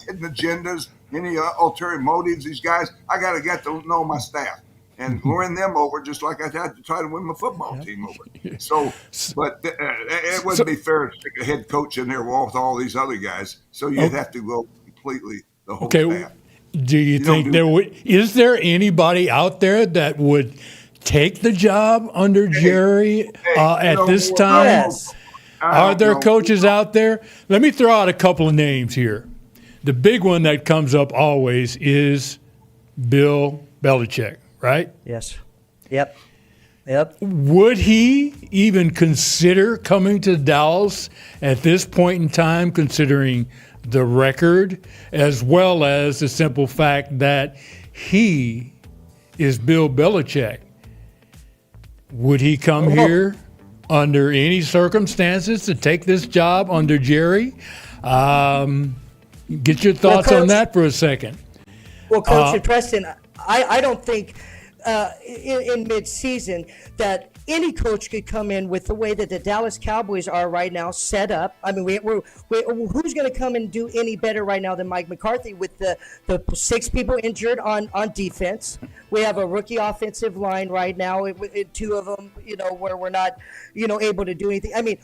hidden agendas, any ulterior motives. These guys, I got to get to know my staff and win them over, just like I had to try to win my football team over. So, but it wouldn't be fair to stick a head coach in there with all these other guys. So you'd have to go completely. The whole staff. Do you think is there anybody out there that would take the job under Jerry at this time? Yes. Are there coaches out there? Let me throw out a couple of names here. The big one that comes up always is Bill Belichick, right? Yes. Yep. Would he even consider coming to Dallas at this point in time, considering the record, as well as the simple fact that he is Bill Belichick? Would he come here under any circumstances to take this job under Jerry? Get your thoughts on that for a second. Well, Coach Preston, I don't think in mid-season that any coach could come in with the way that the Dallas Cowboys are right now set up. I mean, who's going to come and do any better right now than Mike McCarthy with the 6 people injured on defense? We have a rookie offensive line right now, 2 of them, where we're not, able to do anything. I mean,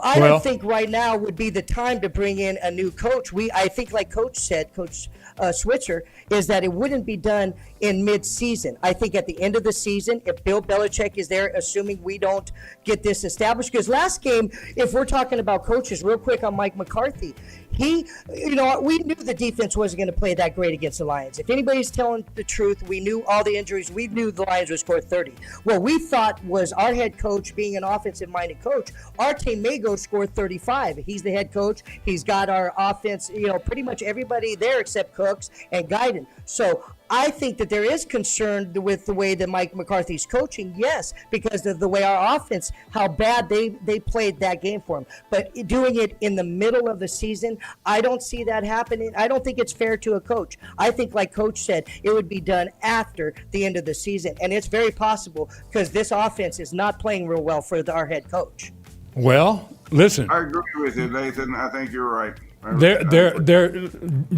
I don't think right now would be the time to bring in a new coach. I think, like Coach said, Coach Switzer, is that it wouldn't be done in mid-season. I think at the end of the season, if Bill Belichick is there, assuming we don't get this established, because last game, if we're talking about coaches, real quick on Mike McCarthy, we knew the defense wasn't going to play that great against the Lions. If anybody's telling the truth, we knew all the injuries. We knew the Lions would score 30. What we thought was our head coach being an offensive-minded coach, our team may go score 35. He's the head coach. He's got our offense, pretty much everybody there except Cooks and Guyton. So I think that there is concern with the way that Mike McCarthy's coaching, yes, because of the way our offense, how bad they played that game for him. But doing it in the middle of the season, I don't see that happening. I don't think it's fair to a coach. I think, like Coach said, it would be done after the end of the season. And it's very possible because this offense is not playing real well for our head coach. Well, listen. I agree with you, Nathan. I think you're right.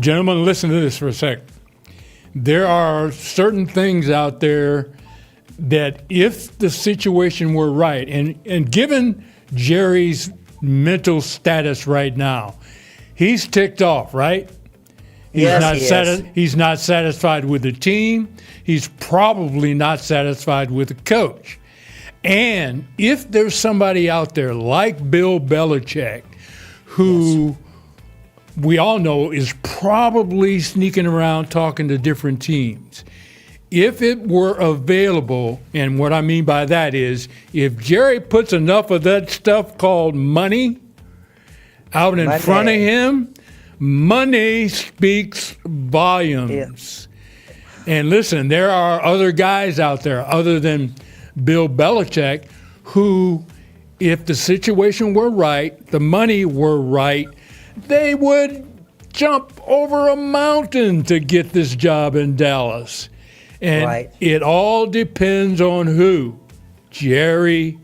Gentlemen, listen to this for a second. There are certain things out there that if the situation were right, and given Jerry's mental status right now, he's ticked off, right? He's not satisfied with the team. He's probably not satisfied with the coach. And if there's somebody out there like Bill Belichick who we all know is probably sneaking around talking to different teams, if it were available, and what I mean by that is if Jerry puts enough of that stuff called money out in front of him, money speaks volumes. Yeah. And listen, there are other guys out there other than Bill Belichick who, if the situation were right, the money were right, they would jump over a mountain to get this job in Dallas. And it all depends on who? Jerry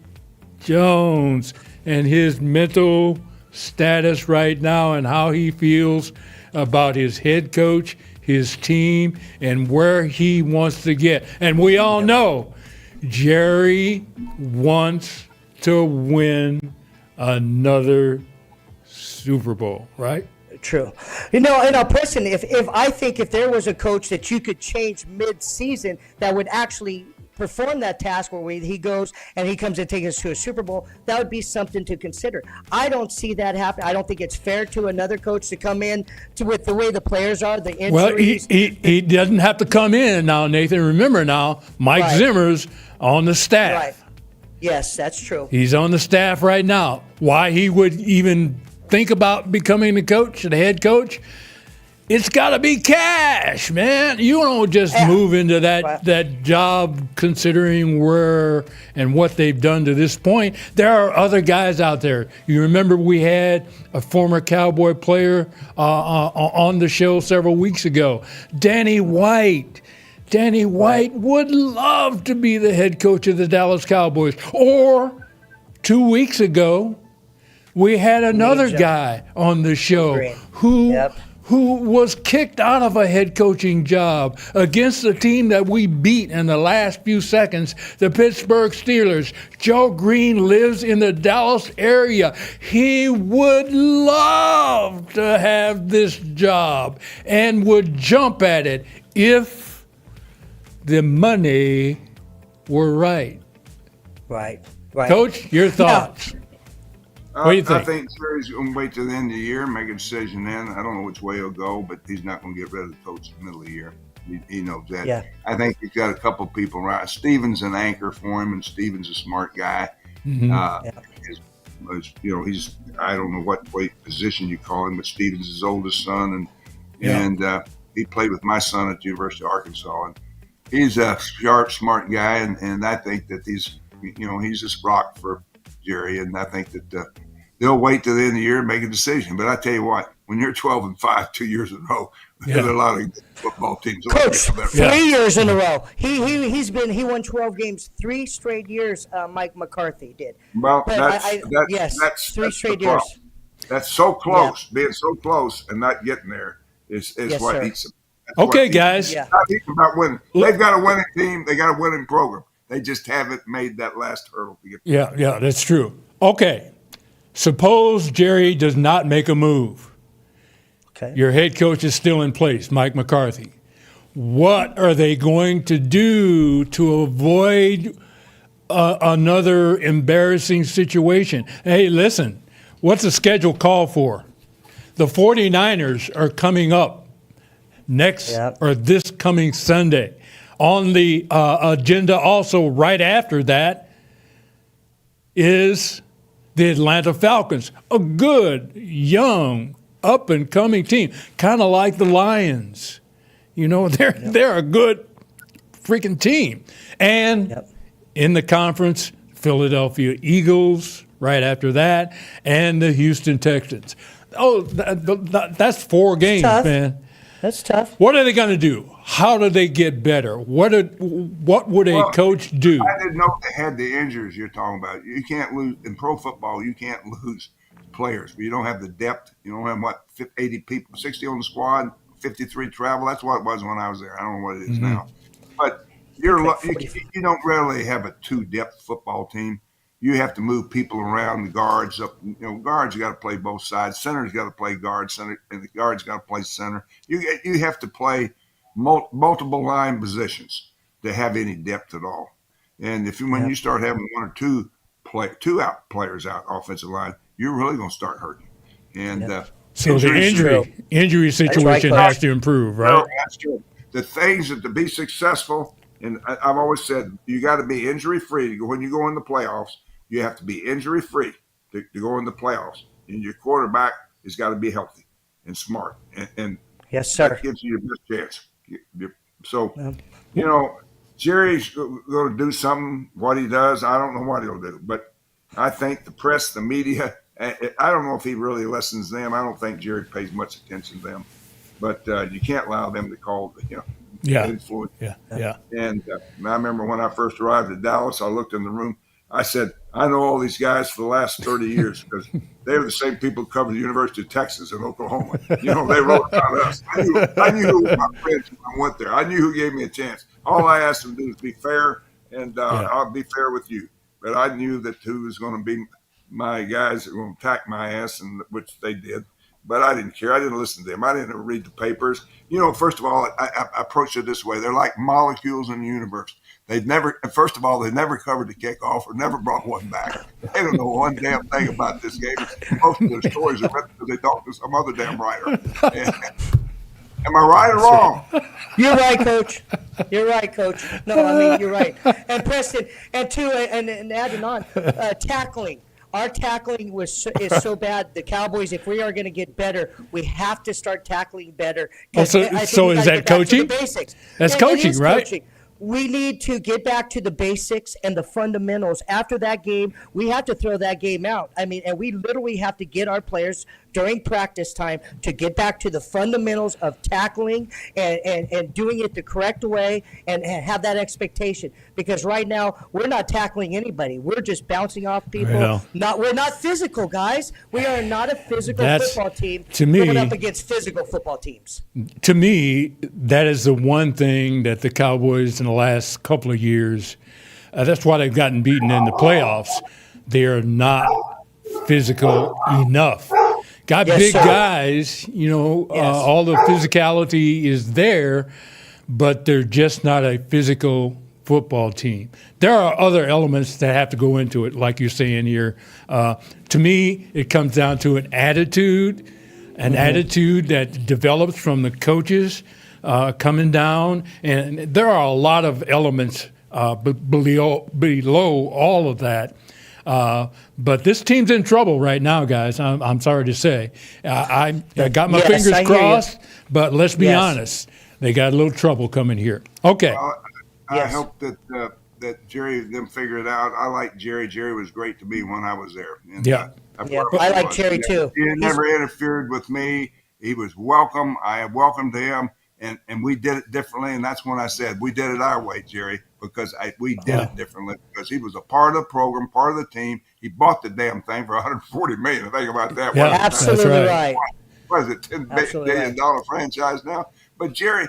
Jones and his mental status right now and how he feels about his head coach, his team, and where he wants to get. And we all know Jerry wants to win another Super Bowl, right? True. Preston, if I think if there was a coach that you could change mid-season that would actually perform that task where he goes and he comes and takes us to a Super Bowl, that would be something to consider. I don't see that happen. I don't think it's fair to another coach to come in with the way the players are, the injuries. Well, he doesn't have to come in now, Nathan. Remember now, Mike Zimmer's on the staff. Right. Yes, that's true. He's on the staff right now. Why he would even think about becoming the head coach, it's got to be cash, man. You don't just move into that job considering where and what they've done to this point. There are other guys out there. You remember we had a former Cowboy player on the show several weeks ago, Danny White. Danny White would love to be the head coach of the Dallas Cowboys. Or 2 weeks ago, we had another guy on the show who was kicked out of a head coaching job against the team that we beat in the last few seconds, the Pittsburgh Steelers. Joe Green lives in the Dallas area. He would love to have this job and would jump at it if the money were right. Right. Coach, your thoughts? What do you think? I think Jerry's going to wait till the end of the year and make a decision then. I don't know which way he'll go, but he's not going to get rid of the coach in the middle of the year. He knows that. Yeah. I think he's got a couple people right. Steven's an anchor for him, and Steven's a smart guy. Mm-hmm. He's I don't know what position you call him, but Steven's his oldest son, and he played with my son at the University of Arkansas. And he's a sharp, smart guy, and I think that he's a rock for Jerry, and I think that they'll wait till the end of the year and make a decision. But I tell you what, when you're 12-5 2 years in a row, There's a lot of football teams. Coach, Yeah. 3 years in a row. He won 12 games 3 straight years. Mike McCarthy did. Well, But that's three that's straight the problem. years. That's so close. Being so close and not getting there is Yes, what sir. eats them. That's Okay, what eats them. guys. Yeah. It's not even about winning. They've got a winning team. They got a winning program. They just haven't made that last hurdle to get. Yeah, that's true. Okay. Suppose Jerry does not make a move. Okay. Your head coach is still in place, Mike McCarthy. What are they going to do to avoid another embarrassing situation? Hey, listen, what's the schedule call for? The 49ers are coming up next or this coming Sunday. On the agenda also right after that is the Atlanta Falcons, a good, young, up-and-coming team, kind of like the Lions. You know, they're a good freaking team. And in the conference, Philadelphia Eagles right after that, and the Houston Texans. Oh, that's 4 games, man. That's tough. What are they going to do? How do they get better? What would a coach do? I didn't know they had the injuries you're talking about. You can't lose in pro football. You can't lose players. You don't have the depth. You don't have 80 people, 60 on the squad, 53 travel. That's what it was when I was there. I don't know what it is now. But you don't really have a 2-depth football team. You have to move people around, the guards up. Guards, you got to play both sides. Center's got to play guard, center, and the guards got to play center. You have to play multiple line positions to have any depth at all. And when you start having 1 or 2 out players out offensive line, you're really going to start hurting. And so the injury situation has to improve, right? No, that's true. The things that to be successful, and I've always said, you got to be injury free when you go in the playoffs. You have to be injury free to go in the playoffs, and your quarterback has got to be healthy and smart, and yes, sir. That gives you your best chance. So, Jerry's going to do something. What he does, I don't know what he'll do, but I think the press, the media, I don't know if he really listens to them. I don't think Jerry pays much attention to them, but you can't allow them to call, influence. Yeah. And I remember when I first arrived at Dallas, I looked in the room. I said, I know all these guys for the last 30 years because they were the same people who covered the University of Texas and Oklahoma. They wrote about us. I knew who was my friends when I went there. I knew who gave me a chance. All I asked them to do is be fair, and I'll be fair with you. But I knew that who was going to be my guys that were going to attack my ass, and which they did. But I didn't care. I didn't listen to them. I didn't read the papers. First of all, I approached it this way. They're like molecules in the universe. They've never covered the kickoff or never brought one back. They don't know one damn thing about this game. Most of their stories are written because they talk to some other damn writer. Am I right or wrong? You're right, Coach. You're right, Coach. No, I mean, you're right. And Preston, and adding on, tackling. Our tackling is so bad. The Cowboys, if we are going to get better, we have to start tackling better. So is that coaching? Basics. That's coaching, right? Coaching. We need to get back to the basics and the fundamentals. After that game, we have to throw that game out. I mean, and we literally have to get our players during practice time to get back to the fundamentals of tackling and doing it the correct way and have that expectation. Because right now, we're not tackling anybody. We're just bouncing off people. We're not physical, guys. We are not a physical football team going up against physical football teams. To me, that is the one thing that the Cowboys in the last couple of years, that's why they've gotten beaten in the playoffs. They are not physical enough. Got big guys, all the physicality is there, but they're just not a physical football team. There are other elements that have to go into it, like you're saying here. To me, it comes down to an attitude that develops from the coaches coming down. And there are a lot of elements below all of that. But this team's in trouble right now, guys. I'm sorry to say. I got my fingers crossed, but let's be honest. They got a little trouble coming here. Okay. I hope that Jerry them figure it out. I like Jerry. Jerry was great to me when I was there. And, I like Jerry too. He never interfered with me. He was welcome. I welcomed him, and we did it differently. And that's when I said we did it our way, Jerry, because we did it differently because he was a part of the program, part of the team. He bought the damn thing for $140 million. Think about that. Yeah, absolutely right. What is it, $10 billion franchise now? But Jerry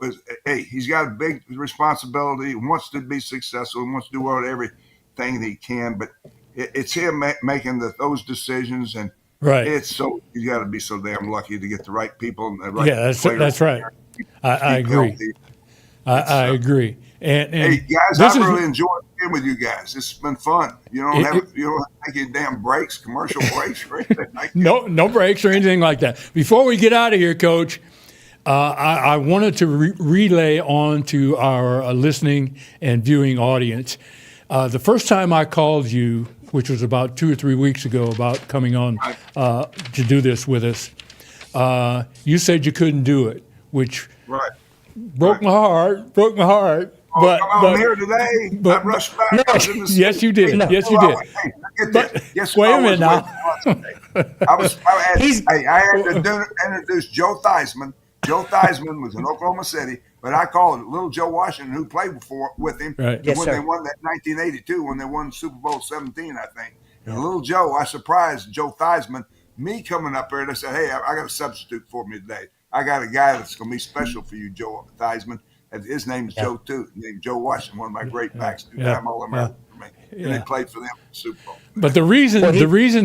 was, hey, he's got a big responsibility. He wants to be successful. He wants to do everything that he can. But it's him making those decisions, and it's so you got to be so damn lucky to get the right people and the right players. That's right. I agree. I agree. And hey guys, I really enjoyed being with you guys. It's been fun. You don't take any damn breaks, commercial breaks, or anything like that. No breaks or anything like that. Before we get out of here, Coach, I wanted to relay on to our listening and viewing audience. The first time I called you, which was about 2 or 3 weeks ago, about coming on to do this with us, you said you couldn't do it, which broke my heart. But I'm here today. I rushed back. Yes, you did. Yes, you did. Wait a minute now. I had to introduce Joe Theismann. Joe Theismann was in Oklahoma City, but I called little Joe Washington, who played with him when they won that 1982, when they won Super Bowl 17, I think. And little Joe, I surprised Joe Theismann, me coming up there, and I said, hey, I got a substitute for me today. I got a guy that's going to be special for you, Joe Theismann. His name is Joe, too. His name is Joe Washington, one of my great backs, two-time All-American for me. And they played for them in the Super Bowl. But the reason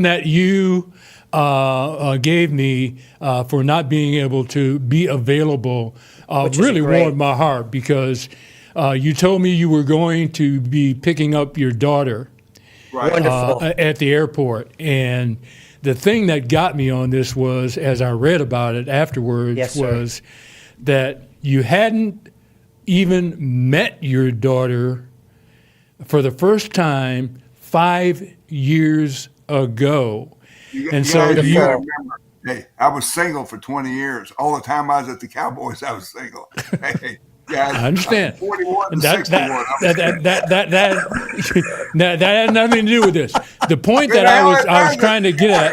that you gave me for not being able to be available really warmed my heart, because you told me you were going to be picking up your daughter at the airport. And the thing that got me on this was, as I read about it afterwards, was that you hadn't even met your daughter for the first time 5 years ago. So you gotta remember, hey, I was single for 20 years. All the time I was at the Cowboys, I was single. Hey, guys, I understand. 41 to 61. That had nothing to do with this. The point that I was trying to get at,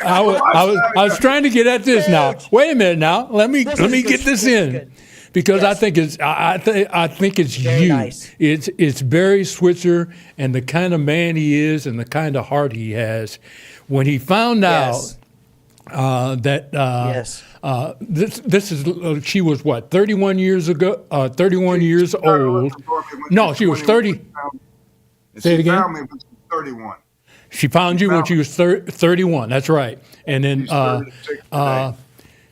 I was trying to get at this now. Wait a minute now. Let me get this in. Because I think it's very you. Nice. It's Barry Switzer and the kind of man he is and the kind of heart he has. When he found out that this is she was what, 31 years ago, 31 years old. No, she was 30. Say it again. She found me when she was 31. She found you when she was 31. That's right. And then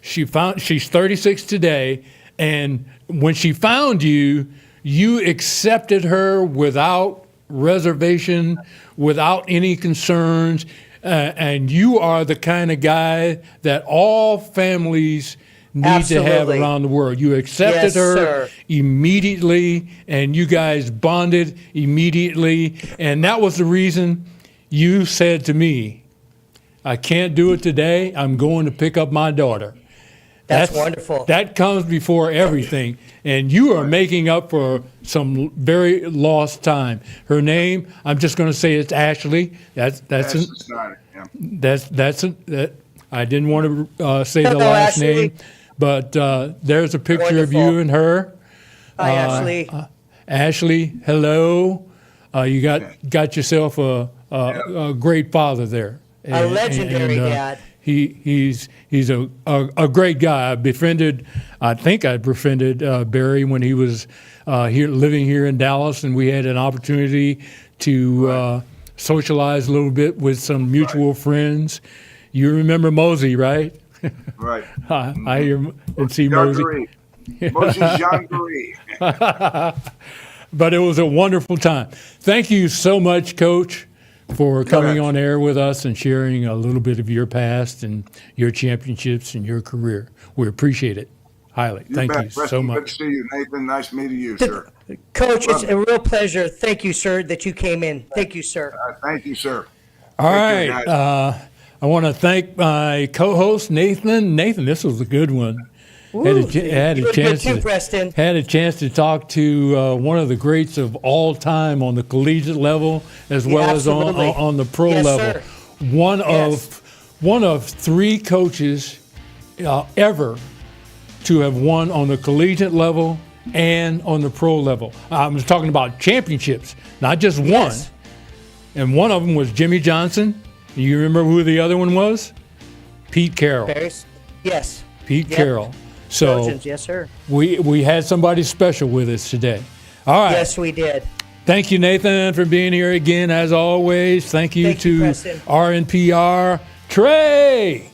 she's 36 today. And when she found you, you accepted her without reservation, without any concerns, and you are the kind of guy that all families need to have around the world. You accepted her immediately, and you guys bonded immediately, and that was the reason you said to me, I can't do it today. I'm going to pick up my daughter. That's wonderful. That comes before everything. And you are making up for some very lost time. Her name, I'm just going to say it's Ashley. I didn't want to say the last name, but there's a picture of you and her. Hi, Ashley. Ashley, hello. You got yourself a great father there. A legendary dad. He's a great guy. I think I befriended Barry when he was living here in Dallas, and we had an opportunity to socialize a little bit with some mutual friends. You remember Mosey, right? Right. I hear and see Mosey. Mosey's Jean-Marie. But it was a wonderful time. Thank you so much, Coach, for coming on air with us and sharing a little bit of your past and your championships and your career. We appreciate it highly. Thank you so much. Good to see you, Nathan. Nice meeting you, sir. Coach, it's a real pleasure. Thank you, sir, that you came in. Thank you, sir. Thank you, sir. All right. I want to thank my co-host, Nathan. Nathan, this was a good one. Had a chance to talk to one of the greats of all time on the collegiate level as well as on the pro level. Sir. one of 3 coaches ever to have won on the collegiate level and on the pro level. I'm talking about championships, not just one. Yes. And one of them was Jimmy Johnson. You remember who the other one was? Pete Carroll. Paris? Yes. Pete Yep. Carroll. So Trojans, yes, sir. we had somebody special with us today. All right. Yes, we did. Thank you, Nathan, for being here again, as always. Thank you to Preston. RNPR. Trey!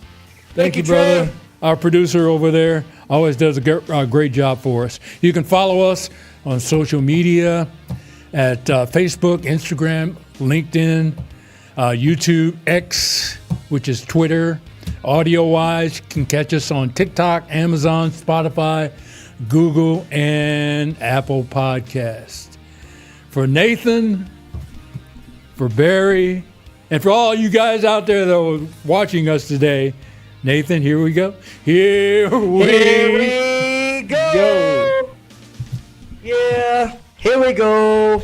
Thank you, you, Trey. brother. Our producer over there always does a great job for us. You can follow us on social media at Facebook, Instagram, LinkedIn, YouTube, X, which is Twitter. Audio-wise, you can catch us on TikTok, Amazon, Spotify, Google, and Apple Podcasts. For Nathan, for Barry, and for all you guys out there that are watching us today, Nathan, here we go. Here we go. Yeah, here we go.